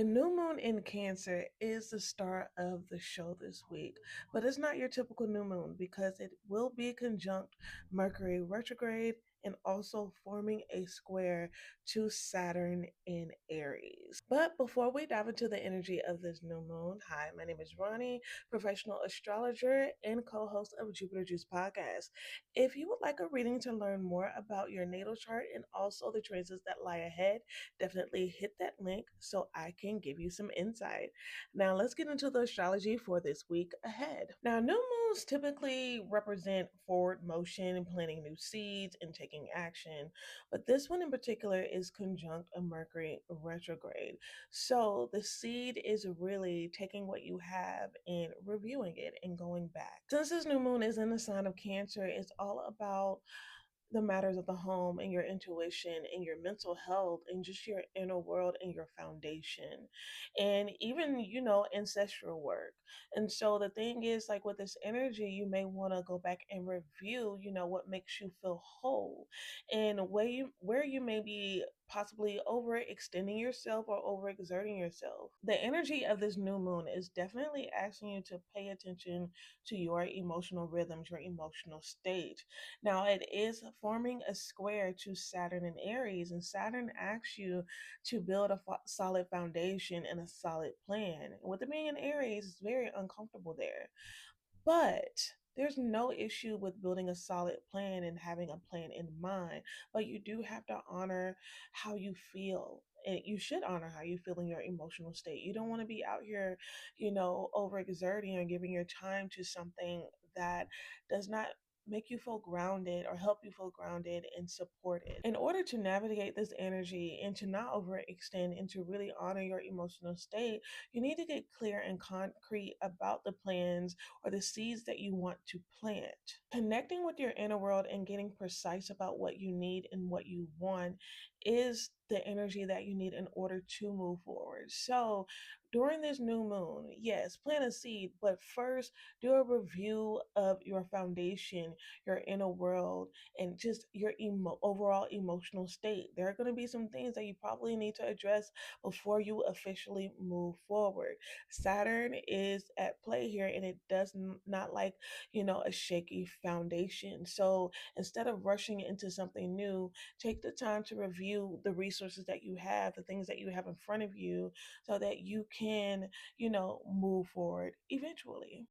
The new moon in Cancer is the start of the show this week, but it's not your typical new moon because it will be conjunct Mercury retrograde and also forming a square to Saturn in Aries. But before we dive into the energy of this new moon, hi, my name is Ronnie, professional astrologer and co host of Jupiter Juice podcast. If you would like a reading to learn more about your natal chart and also the transits that lie ahead, definitely hit that link so I can give you some insight. Now, let's get into the astrology for this week ahead. Now, new moons typically represent forward motion, planting new seeds, and taking action, but this one in particular is conjunct a Mercury retrograde. So, the seed is really taking what you have and reviewing it and going back. Since this new moon is in the sign of Cancer, it's all about the matters of the home and your intuition and your mental health and just your inner world and your foundation and even ancestral work. And so the thing is, like, with this energy, you may want to go back and review what makes you feel whole and where you may be possibly overextending yourself or overexerting yourself. The energy of this new moon is definitely asking you to pay attention to your emotional rhythms, your emotional state. Now, it is forming a square to Saturn and Aries, and Saturn asks you to build a solid foundation and a solid plan. With it being in Aries, it's very uncomfortable there. But there's no issue with building a solid plan and having a plan in mind, but you do have to honor how you feel. And you should honor how you feel in your emotional state. You don't want to be out here, overexerting or giving your time to something that does not make you feel grounded or help you feel grounded and supported. In order to navigate this energy and to not overextend and to really honor your emotional state, you need to get clear and concrete about the plans or the seeds that you want to plant. Connecting with your inner world and getting precise about what you need and what you want is the energy that you need in order to move forward. So, during this new moon, yes, plant a seed, but first do a review of your foundation, your inner world, and just your overall emotional state. There are going to be some things that you probably need to address before you officially move forward. Saturn is at play here and it does not like, a shaky foundation. So instead of rushing into something new, take the time to review the resources that you have, the things that you have in front of you, so that you can, move forward eventually.